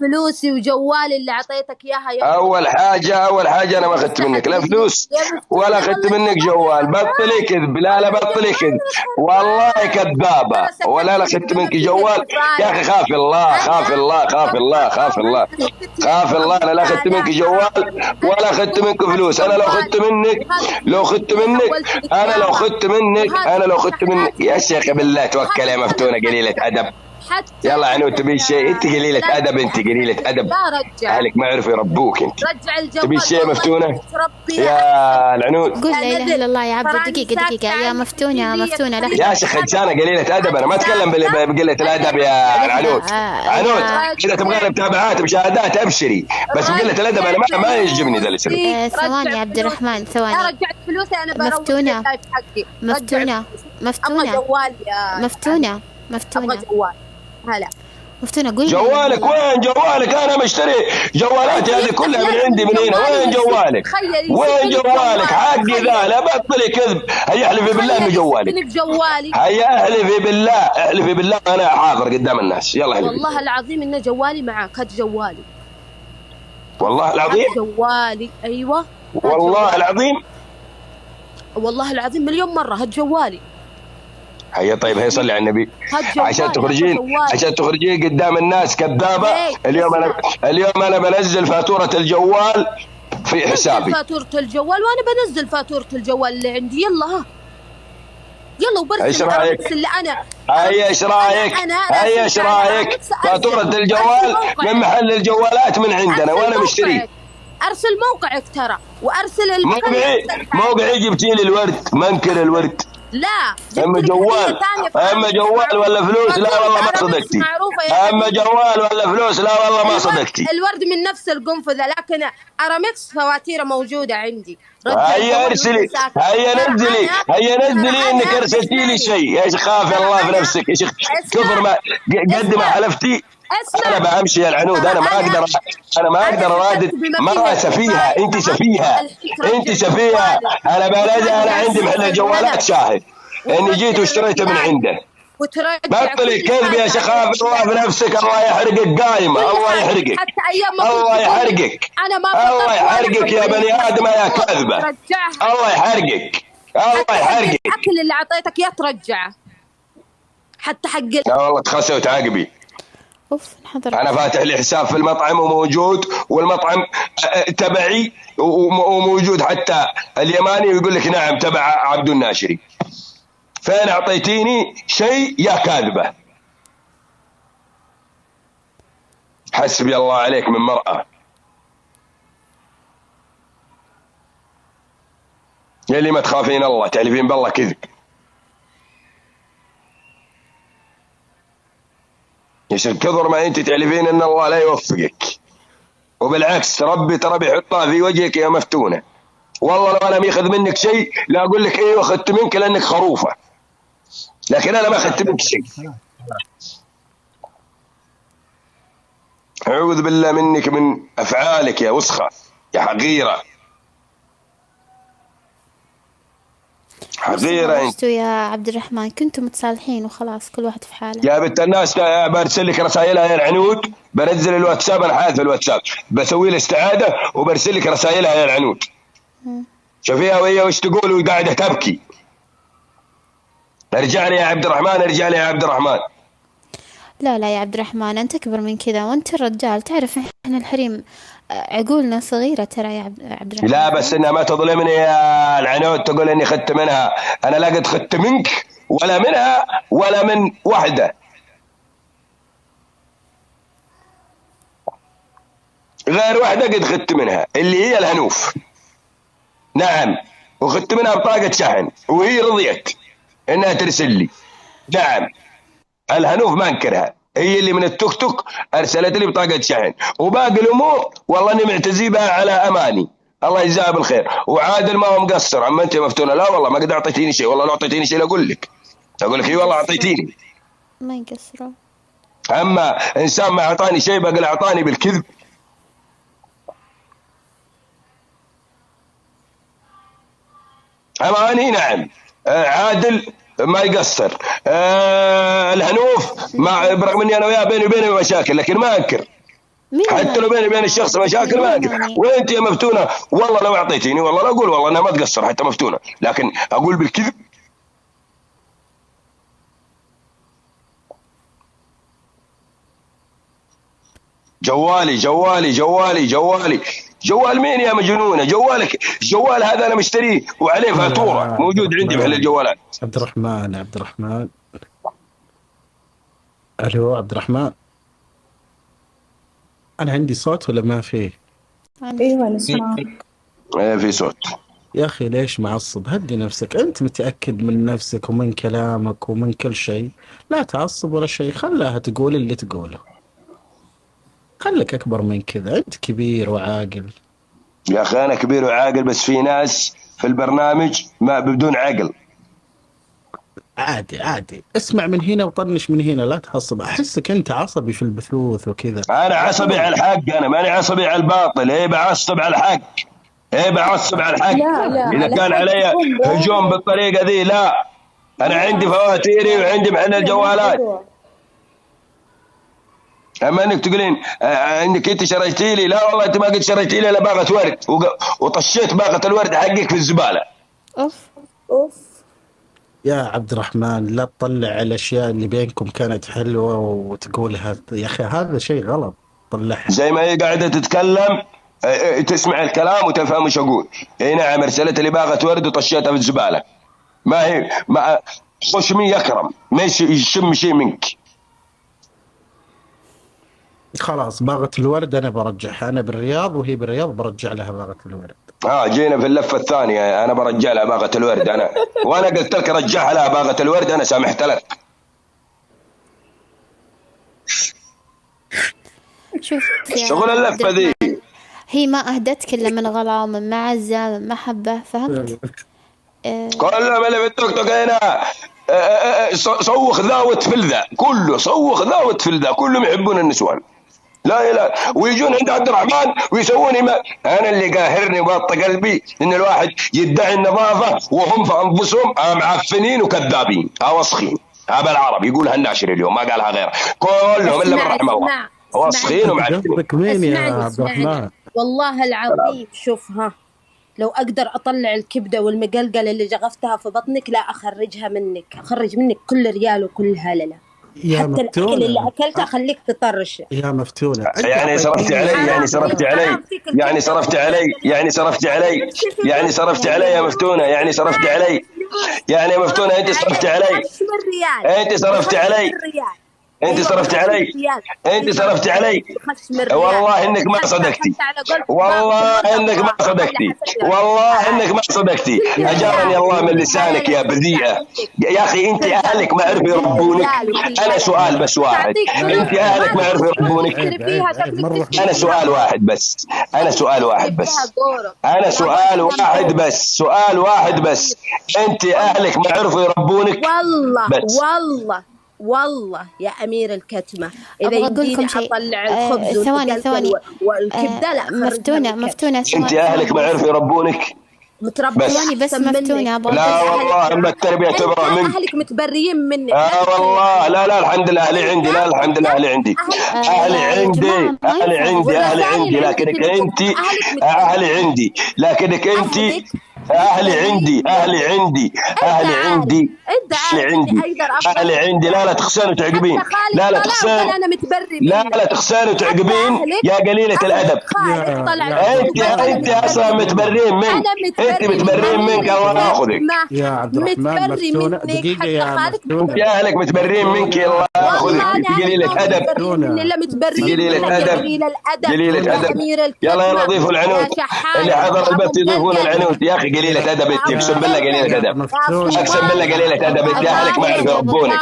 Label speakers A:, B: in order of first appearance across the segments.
A: فلوسي وجوالي اللي اعطيتك اياها يا
B: اول حاجه انا ما اخذت منك لا فلوس ولا اخذت منك جوال. بطلي كذب، لا بطلي كذب، والله كذابه. ولا اخذت منك جوال يا اخي. خاف الله خاف الله خاف الله خاف الله خاف الله. انا لا اخذت منك جوال ولا اخذت منك فلوس. انا لو اخذت منك يا شيخ بالله توكل يا مفتونه قليله ادب. يلا عنود تبي شيء؟ انت قليله ادب، انت قليله ادب. اهلك ما عرفوا يربوك. انت تبي شيء مفتونه يا العنود؟
C: قول لا اله الا الله يا عبد. دقيقه يا مفتونه
B: يا شيخ خدشانه قليله ادب. انا ما اتكلم بقله الادب يا العنود. عنود اذا تبغى متابعات بشهادات ابشري، بس بقله الادب انا ما يعجبني ذا الاسلوب.
C: ثواني يا عبد الرحمن ثواني.
A: رجعت فلوسي انا بروح
C: مفتونه
A: هلا
C: مفتونه قول
B: جوالك وين؟ جوالك انا مشتري جوالاتي هذه كلها من عندي من هنا. وين جوالك؟ وين جوالك؟ حقي ذا. لا بطلي كذب. هيا احلفي بالله انه جوالك. هيا احلفي بالله انا حاضر قدام الناس. يلا احلفي.
A: والله العظيم ان جوالي معك. هات جوالي.
B: والله العظيم.
A: جوالي ايوه.
B: والله العظيم.
A: والله العظيم مليون مره. هات جوالي.
B: هيا طيب هي صلي على النبي عشان تخرجين قدام الناس كذابه. اليوم انا بنزل فاتوره الجوال في حسابي.
A: فاتوره الجوال وانا بنزل فاتوره الجوال اللي عندي. يلا وبرسل.
B: ايش رايك؟
A: اللي انا
B: ايش رايك؟ فاتوره الجوال من محل الجوالات من عندنا وانا مشتري.
A: ارسل موقعك ترى وارسل
B: موقعي جبتي لي الورد. منكر الورد.
A: لا
B: اما جوال ولا فلوس لا والله ما صدقتي. اما جوال ولا فلوس لا والله ما صدقتي.
A: الورد من نفس القنفذه لكن ارامكس فواتيره موجوده عندي.
B: هيا ارسلي. هيا نزلي انك ارسلتي لي شيء. يا شيخ خاف الله في نفسك يا شيخ. كثر ما قد ما حلفتي انا بامشي يا العنود. انا ما اقدر ارادد. مرة سفيهه. انت سفيهه. انا عندي محل الجوالات شاهد اني جيت واشتريته من عنده. بطلي كذب يا شيخ. خاف الله في نفسك. الله يحرقك قايمه. الله يحرقك يا بني ادم يا كذبه. الله يحرقك.
A: الاكل اللي اعطيتك يا ترجعه حتى حق.
B: لا والله تخسي وتعاقبي. أنا فاتح لي حساب في المطعم وموجود، والمطعم تبعي وموجود. حتى اليماني يقول لك نعم تبع عبد الناشري. فين أعطيتيني شيء يا كاذبة؟ حسبي الله عليك من مرأة. يلي ما تخافين الله تحلفين بالله كذب. يصير كثر ما انت تعلفين ان الله لا يوفقك، وبالعكس ربي ترى بيحطها في وجهك يا مفتونه. والله لو انا ماخذ منك شيء لا اقول لك ايوه اخذت منك لانك خروفه، لكن انا ما اخذت منك شيء. اعوذ بالله منك من افعالك يا وسخه يا حقيره. حقيره انت
C: يا عبد الرحمن. كنتم متصالحين وخلاص كل واحد في حاله.
B: يا بنت الناس برسل لك رسائلها يا العنود. بنزل الواتساب. انا حاذف الواتساب بسوي له استعاده وبرسل لك رسائلها يا العنود. شوفيها وهي وش تقول وقاعده تبكي. ارجع لي يا عبد الرحمن.
C: لا يا عبد الرحمن انت اكبر من كذا وانت الرجال. تعرف احنا الحريم عقولنا صغيره ترى يا عبد الرحمن.
B: لا بس انها ما تظلمني يا العنود تقول اني اخذت منها. انا لا قد اخذت منك ولا منها ولا من واحده. غير واحده قد اخذت منها اللي هي الهنوف. نعم واخذت منها بطاقه شحن وهي رضيت انها ترسل لي. نعم الهنوف ما انكرها. هي اللي من التوك توك ارسلت لي بطاقه شحن. وباقي الامور والله اني معتزي بها على اماني. الله يجزاها بالخير. وعادل ما هو مقصر. اما انت مفتونه لا والله ما قد اعطيتيني شيء. والله لو اعطيتيني شيء اقول لك اي والله اعطيتيني.
C: ما يقصروا.
B: اما انسان ما اعطاني شيء بقى اعطاني بالكذب. اماني نعم. عادل ما يقصر. الهنوف ما برغم اني انا وياه بيني وبينه مشاكل لكن ما انكر. حتى لو بيني وبين الشخص مشاكل ما أقدر. وأنت يا مفتونة والله لو أعطيتيني والله لا أقول والله أنا ما تقصر حتى مفتونة، لكن أقول بالكذب. جوالي جوالي جوالي جوالي جوال مين يا مجنونة؟ جوالك جوال هذا أنا مشتريه وعليه فاتورة موجود عندي محل الجوالات.
D: عبد الرحمن ألو عبد الرحمن، أنا عندي صوت ولا ما فيه؟
E: ايوه نسمعك.
B: في صوت.
D: يا أخي ليش معصب؟ هدي نفسك، أنت متأكد من نفسك ومن كلامك ومن كل شيء، لا تعصب ولا شيء، خلاها تقول اللي تقوله، خلك أكبر من كذا، أنت كبير وعاقل.
B: يا أخي أنا كبير وعاقل، بس في ناس في البرنامج ما بدون عقل.
D: عادي اسمع من هنا وطنش من هنا، لا تعصب، أحسك أنت عصبي في البثوث وكذا.
B: أنا عصبي على الحق، أنا ماني عصبي على الباطل. إيه بعصب على الحق، إيه بعصب على الحق.
E: لا
B: إذا كان علي هجوم بالطريقة ذي لا، أنا عندي فواتيري وعندي محل الجوالات. أما إنك تقولين إنك أنت شريتي لي، لا والله أنت ما قد شريتي لي إلا باقة ورد وطشيت باقة الورد حقك في الزبالة.
E: أوف
D: يا عبد الرحمن لا تطلع على الأشياء اللي بينكم كانت حلوة وتقولها، يا أخي هذا شيء غلط، طلعها.
B: زي ما هي قاعدة تتكلم تسمع الكلام وتفهم وش أقول. إي نعم أرسلت لي باقة ورد وطشيتها في الزبالة. ما هي ما خشمي يكرم ما يشم شيء منك.
D: خلاص باغة الورد أنا برجعها، أنا بالرياض وهي بالرياض، برجع لها باغة الورد.
B: جينا في اللفة الثانية، أنا برجع لها باغة الورد أنا، وأنا قلت لك رجعها لها باغة الورد، أنا سامحت لك.
C: شوف
B: شغل اللفة ذي،
C: هي ما أهدتك إلا من غلا ومن معزة من محبة، فهمت؟
B: كلهم اللي في التوك توك هنا صوخ ذا وتفل ذا، كله صوخ ذا وتفل ذا، كلهم يحبون النسوان. لا ويجون عند عبد الرحمن ويسووني ما انا اللي قاهرني وباط قلبي ان الواحد يدعي النظافه وهم في انفسهم معفنين وكذابين وسخين. هذا العربي يقولها الناشر اليوم ما قالها غيره، كلهم الا من رحم الله وسخين ومعفنين.
D: قصدك مين يا عبد الرحمن؟
A: والله العظيم شوفها، لو أقدر أطلع الكبدة والمقلقلة اللي جغفتها في بطنك لا أخرجها منك، أخرج منك كل ريال وكل هللة. حتى الأكل اللي أكلته خليك تطرش.
D: يا مفتونة
B: يعني صرفتي علي، يعني صرفتي علي، يعني صرفتي علي، يعني صرفتي علي، يعني صرفتي علي يا مفتونة، يعني صرفتي علي، يعني يا مفتونة أنت صرفتي علي، أنت صرفتي علي، انت صرفتي علي، انت صرفتي علي. والله انك ما صدقتي، والله انك ما صدقتي، والله انك ما صدقتي. اجارني الله من لسانك يا بذيئه. يا اخي انت اهلك ما عرفوا يربونك. انا سؤال بس واحد، انت اهلك ما عرفوا يربونك. انا سؤال واحد بس، انا سؤال واحد بس، انا سؤال واحد بس، سؤال واحد بس. انت اهلك ما عرفوا يربونك.
A: والله والله يا أمير الكتمة إذا يديني أطلع الخبز
C: ثواني
A: والكبدة لا
C: مفتونة
B: أنت أهلك ما عرفوا يربونك.
C: ثواني بس مفتونة.
B: لا والله أما التربية تبرع منك.
A: أهلك متبريين منك.
B: والله لا الحمد لله أهلي عندي، لا الحمد لله أهلي عندي، أهلي عندي، أهلي عندي، أهلي عندي، لكنك أنت أهلي عندي، لكنك أنت أهلي عندي، أهلي عندي، أهلي عندي، أهلي عندي، أهلي عندي. لا تخسروا تعقبين، لا تخسروا، لا تخسروا تعقبين يا قليلة الأدب. أنت أصلا متبرين منك، أنت متبرين منك الله ياخذك.
D: يا عبد الرحمن مفتونة دقيقة يا مفتونة،
B: يا أهلك متبرين منك الله ياخذك. أنت قليلة أدب، قليلة أدب، قليلة أدب. يلا ضيفوا العنود اللي حضر البث يضيفون العنود. يا أخي قليلة أدب أنت، أقسم بالله قليلة أدب، أقسم بالله قليلة أدب أنت. أهلك ما عرفوا يربونك.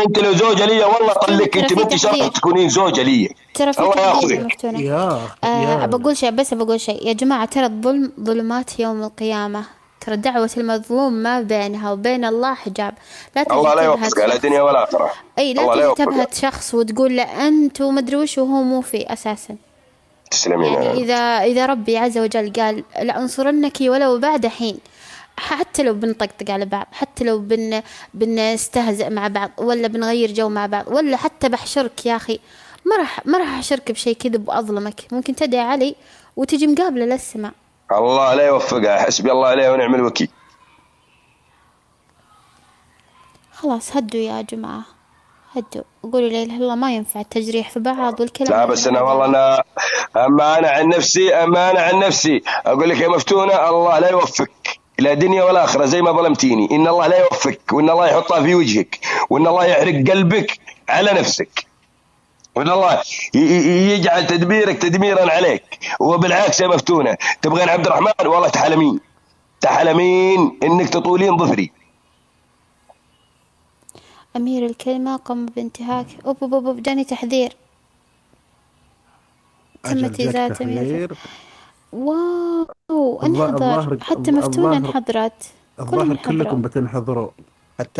B: أنت لو زوجة لي والله طلقك، أنت بنتي شرط تكونين زوجة لي. الله ياخذك.
C: بقول شيء بس، بقول شيء يا جماعة، ترى الظلم ظلمات يوم القيامة، ترى دعوة المظلوم ما بينها وبين الله حجاب. لا
B: الله لا يوفقك لا دنيا ولا آخرة.
C: أي لا تبهت شخص وتقول له أنت ومدري وش وهو مو في أساسا. يعني إذا ربي عز وجل قال لأنصرنك ولو بعد حين، حتى لو بنطقطق على بعض، حتى لو بنستهزئ مع بعض، ولا بنغير جو مع بعض، ولا حتى بحشرك يا أخي ما راح أشارك بشيء كذب وأظلمك. ممكن تدعي علي وتجي مقابلة للسمع.
B: الله لا يوفقها، حسبي الله عليه ونعم الوكيل.
C: خلاص هدوا يا جماعة، هدوا، قولوا لا إله إلا الله، ما ينفع التجريح في بعض والكلام.
B: لا بس أنا والله أما أنا عن نفسي أقول لك يا مفتونة، الله لا يوفقك لا دنيا ولا آخرة زي ما ظلمتيني. إن الله لا يوفقك، وإن الله يحطها في وجهك، وإن الله يحرق قلبك على نفسك، وإن الله يجعل تدبيرك تدميرا عليك. وبالعكس يا مفتونة، تبغين عبد الرحمن والله تحلمين إنك تطولين ظفري.
C: أمير الكلمة قام بانتهاك. أوب جاني تحذير. تمت إزالة أمير. واو انحضر، حتى مفتونة انحضرت.
D: الظاهر كلكم بتنحضروا حتى